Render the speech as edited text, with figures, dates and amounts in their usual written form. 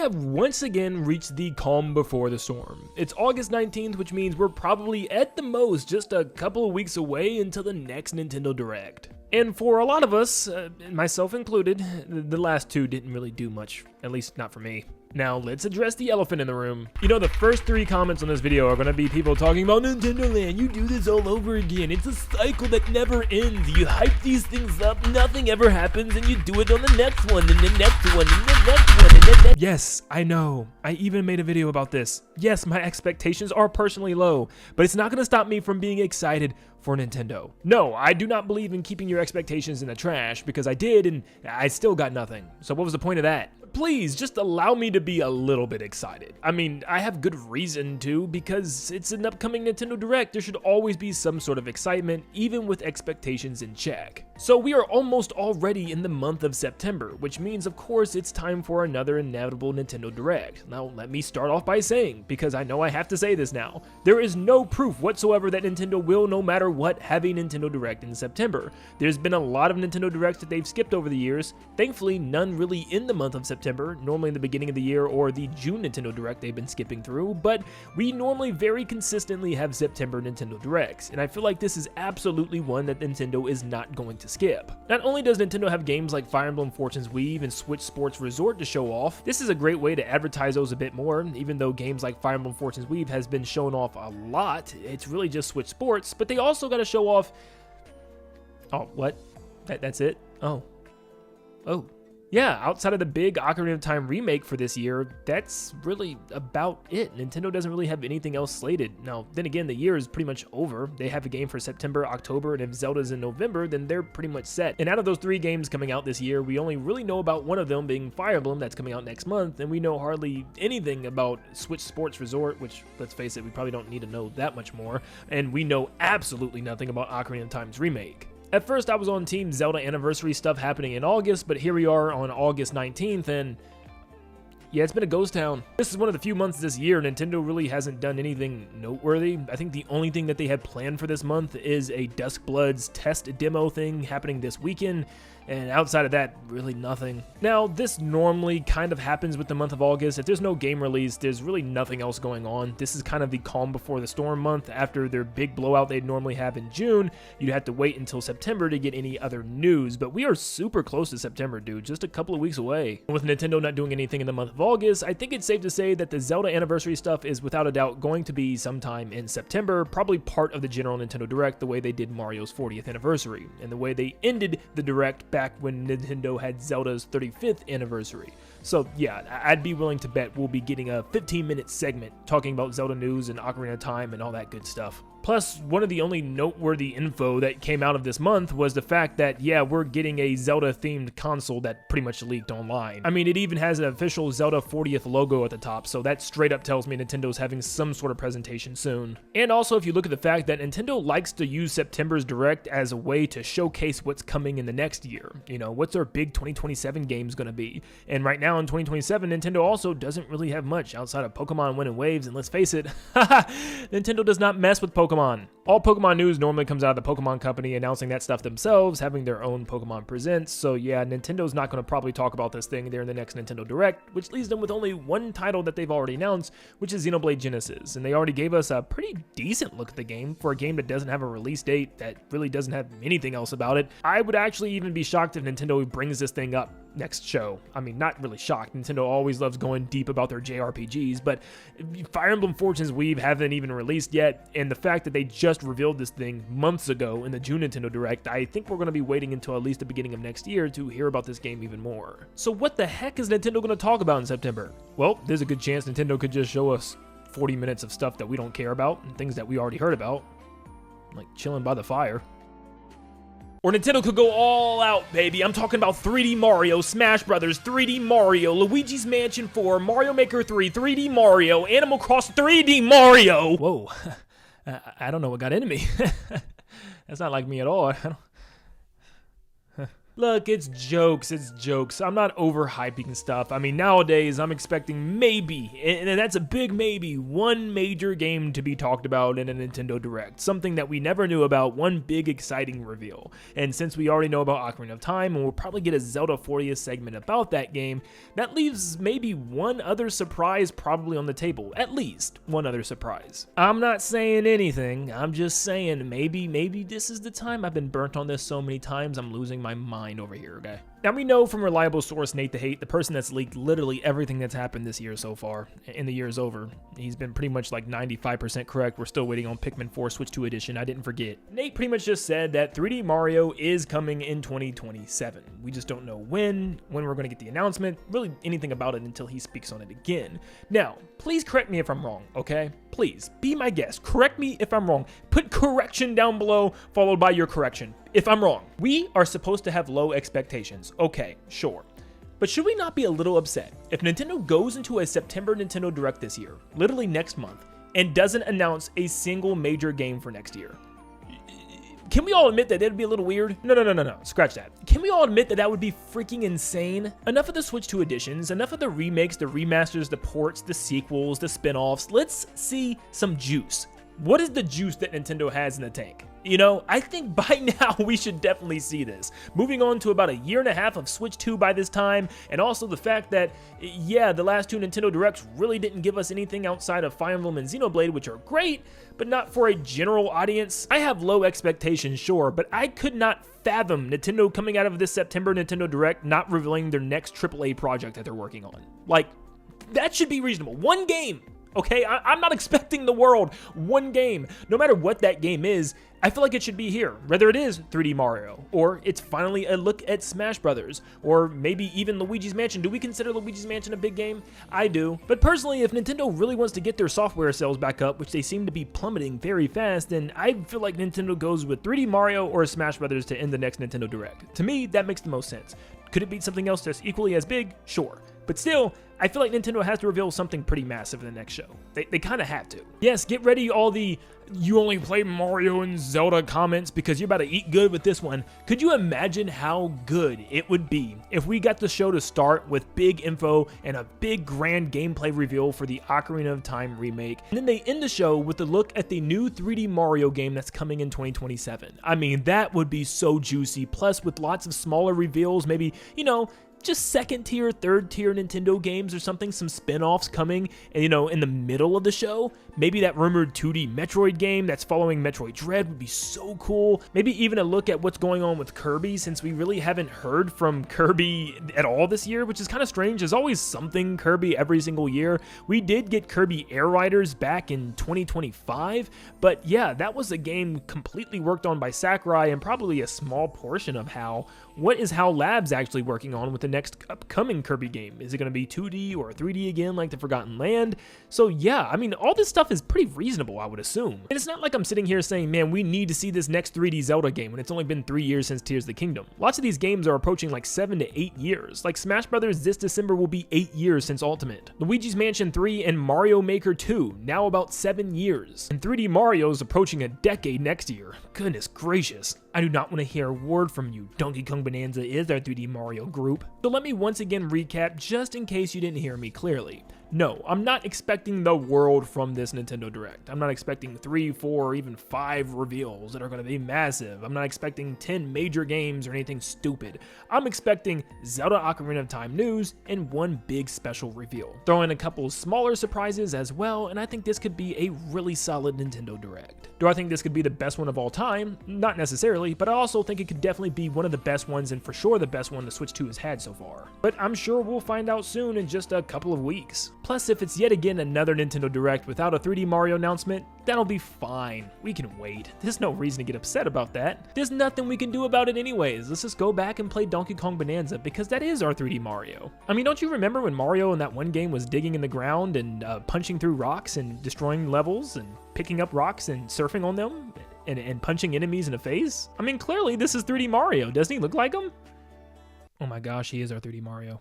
have once again reached the calm before the storm. It's August 19th, which means we're probably at the most just a couple of weeks away until the next Nintendo Direct. And for a lot of us, myself included, the last two didn't really do much, at least not for me. Now, let's address the elephant in the room. You know, the first 3 comments on this video are gonna be people talking about Nintendo Land, you do this all over again. It's a cycle that never ends. You hype these things up, nothing ever happens, and you do it on the next one, and the next one, and the next one, and the next. Yes, I know. I even made a video about this. Yes, my expectations are personally low, but it's not gonna stop me from being excited for Nintendo. No, I do not believe in keeping your expectations in the trash, because I did, and I still got nothing. So what was the point of that? Please, just allow me to be a little bit excited. I mean, I have good reason to, because it's an upcoming Nintendo Direct. There should always be some sort of excitement, even with expectations in check. So we are almost already in the month of September, which means, of course, it's time for another inevitable Nintendo Direct. Now, let me start off by saying, because I know I have to say this now, there is no proof whatsoever that Nintendo will, no matter what, have a Nintendo Direct in September. There's been a lot of Nintendo Directs that they've skipped over the years. Thankfully, none really in the month of September, normally in the beginning of the year or the June Nintendo Direct they've been skipping through, but we normally very consistently have September Nintendo Directs, and I feel like this is absolutely one that Nintendo is not going to skip. Not only does Nintendo have games like Fire Emblem Fortune's Weave and Switch Sports Resort to show off, this is a great way to advertise those a bit more. Even though games like Fire Emblem Fortune's Weave has been shown off a lot, it's really just Switch Sports, but they also got to show off... Oh, what? That's it? Oh. Yeah, outside of the big Ocarina of Time remake for this year, that's really about it. Nintendo doesn't really have anything else slated. Now, then again, the year is pretty much over. They have a game for September, October, and if Zelda's in November, then they're pretty much set. And out of those 3 games coming out this year, we only really know about one of them being Fire Emblem that's coming out next month, and we know hardly anything about Switch Sports Resort, which, let's face it, we probably don't need to know that much more, and we know absolutely nothing about Ocarina of Time's remake. At first, I was on Team Zelda Anniversary stuff happening in August, but here we are on August 19th, and yeah, it's been a ghost town. This is one of the few months this year Nintendo really hasn't done anything noteworthy. I think the only thing that they had planned for this month is a Duskbloods test demo thing happening this weekend, and outside of that, really nothing. Now, this normally kind of happens with the month of August. If there's no game release, there's really nothing else going on. This is kind of the calm before the storm month. After their big blowout they'd normally have in June, you'd have to wait until September to get any other news, but we are super close to September, dude, just a couple of weeks away. With Nintendo not doing anything in the month of August, I think it's safe to say that the Zelda Anniversary stuff is without a doubt going to be sometime in September, probably part of the general Nintendo Direct, the way they did Mario's 40th anniversary, and the way they ended the Direct back when Nintendo had Zelda's 35th anniversary. So yeah, I'd be willing to bet we'll be getting a 15-minute segment talking about Zelda news and Ocarina of Time and all that good stuff. Plus, one of the only noteworthy info that came out of this month was the fact that, yeah, we're getting a Zelda-themed console that pretty much leaked online. I mean, it even has an official Zelda 40th logo at the top, so that straight up tells me Nintendo's having some sort of presentation soon. And also, if you look at the fact that Nintendo likes to use September's Direct as a way to showcase what's coming in the next year. You know, what's our big 2027 games gonna be? And right now in 2027, Nintendo also doesn't really have much outside of Pokemon winning waves, and let's face it, Nintendo does not mess with Pokemon. All Pokemon news normally comes out of the Pokemon Company announcing that stuff themselves, having their own Pokemon Presents, so yeah, Nintendo's not going to probably talk about this thing there in the next Nintendo Direct, which leaves them with only one title that they've already announced, which is Xenoblade Genesis, and they already gave us a pretty decent look at the game for a game that doesn't have a release date, that really doesn't have anything else about it. I would actually even be shocked if Nintendo brings this thing up next show. I mean, not really shocked. Nintendo always loves going deep about their JRPGs, but Fire Emblem Fortune's Weave haven't even released yet, and the fact that they just revealed this thing months ago in the June Nintendo Direct, I think we're going to be waiting until at least the beginning of next year to hear about this game even more. So what the heck is Nintendo going to talk about in September? Well, there's a good chance Nintendo could just show us 40 minutes of stuff that we don't care about and things that we already heard about, like chilling by the fire. Or Nintendo could go all out, baby. I'm talking about 3D Mario, Smash Brothers, 3D Mario, Luigi's Mansion 4, Mario Maker 3, 3D Mario, Animal Crossing 3D Mario! Whoa, I don't know what got into me. That's not like me at all. Look, it's jokes. I'm not overhyping stuff. I mean, nowadays, I'm expecting maybe, and that's a big maybe, one major game to be talked about in a Nintendo Direct. Something that we never knew about, one big exciting reveal. And since we already know about Ocarina of Time, and we'll probably get a Zelda 40th segment about that game, that leaves maybe one other surprise probably on the table. At least one other surprise. I'm not saying anything. I'm just saying maybe this is the time. I've been burnt on this so many times, I'm losing my mind over here, okay? Now, we know from reliable source Nin10doland, the person that's leaked literally everything that's happened this year so far, and the year is over. He's been pretty much like 95% correct. We're still waiting on Pikmin 4 Switch 2 Edition. I didn't forget. Nate pretty much just said that 3D Mario is coming in 2027. We just don't know when we're going to get the announcement, really anything about it until he speaks on it again. Now, please correct me if I'm wrong, okay? Please, be my guest. Correct me if I'm wrong. Put correction down below, followed by your correction if I'm wrong. We are supposed to have low expectations. Okay, sure. But should we not be a little upset if Nintendo goes into a September Nintendo Direct this year, literally next month, and doesn't announce a single major game for next year? Can we all admit that it'd be a little weird? No, scratch that. Can we all admit that that would be freaking insane? Enough of the Switch 2 editions, enough of the remakes, the remasters, the ports, the sequels, the spin-offs. Let's see some juice. What is the juice that Nintendo has in the tank? You know, I think by now we should definitely see this. Moving on to about a year and a half of Switch 2 by this time, and also the fact that, yeah, the last two Nintendo Directs really didn't give us anything outside of Fire Emblem and Xenoblade, which are great, but not for a general audience. I have low expectations, sure, but I could not fathom Nintendo coming out of this September Nintendo Direct not revealing their next AAA project that they're working on. Like, that should be reasonable. One game! Okay, I'm not expecting the world. One game. No matter what that game is, I feel like it should be here. Whether it is 3D Mario, or it's finally a look at Smash Brothers, or maybe even Luigi's Mansion. Do we consider Luigi's Mansion a big game? I do. But personally, if Nintendo really wants to get their software sales back up, which they seem to be plummeting very fast, then I feel like Nintendo goes with 3D Mario or Smash Brothers to end the next Nintendo Direct. To me, that makes the most sense. Could it be something else that's equally as big? Sure. But still, I feel like Nintendo has to reveal something pretty massive in the next show. They kind of have to. Yes, get ready all the "you only play Mario and Zelda" comments because you're about to eat good with this one. Could you imagine how good it would be if we got the show to start with big info and a big grand gameplay reveal for the Ocarina of Time remake, and then they end the show with a look at the new 3D Mario game that's coming in 2027? I mean, that would be so juicy, plus with lots of smaller reveals, maybe, you know, just second tier, third tier Nintendo games or something, some spin-offs coming, and, you know, in the middle of the show. Maybe that rumored 2D Metroid game that's following Metroid Dread would be so cool. Maybe even a look at what's going on with Kirby, since we really haven't heard from Kirby at all this year, which is kind of strange. There's always something Kirby every single year. We did get Kirby Air Riders back in 2025, but yeah, that was a game completely worked on by Sakurai and probably a small portion of HAL. What is HAL Labs actually working on with the next upcoming Kirby game? Is it going to be 2D or 3D again like the Forgotten Land? So yeah, I mean, all this stuff is pretty reasonable, I would assume. And it's not like I'm sitting here saying, man, we need to see this next 3D Zelda game when it's only been 3 years since Tears of the Kingdom. Lots of these games are approaching like 7 to 8 years. Like Smash Brothers this December will be 8 years since Ultimate. Luigi's Mansion 3 and Mario Maker 2, now about 7 years. And 3D Mario is approaching a decade next year. Goodness gracious. I do not want to hear a word from you. Donkey Kong Bonanza is our 3D Mario group. So let me once again recap just in case you didn't hear me clearly. No, I'm not expecting the world from this Nintendo Direct. I'm not expecting 3, 4, or even 5 reveals that are going to be massive. I'm not expecting 10 major games or anything stupid. I'm expecting Zelda Ocarina of Time news and one big special reveal. Throw in a couple smaller surprises as well, and I think this could be a really solid Nintendo Direct. Do I think this could be the best one of all time? Not necessarily, but I also think it could definitely be one of the best ones, and for sure the best one the Switch 2 has had so far. But I'm sure we'll find out soon in just a couple of weeks. Plus, if it's yet again another Nintendo Direct without a 3D Mario announcement, that'll be fine. We can wait. There's no reason to get upset about that. There's nothing we can do about it anyways. Let's just go back and play Donkey Kong Bonanza because that is our 3D Mario. I mean, don't you remember when Mario in that one game was digging in the ground and punching through rocks and destroying levels and picking up rocks and surfing on them and punching enemies in the face? I mean, clearly this is 3D Mario. Doesn't he look like him? Oh my gosh, he is our 3D Mario.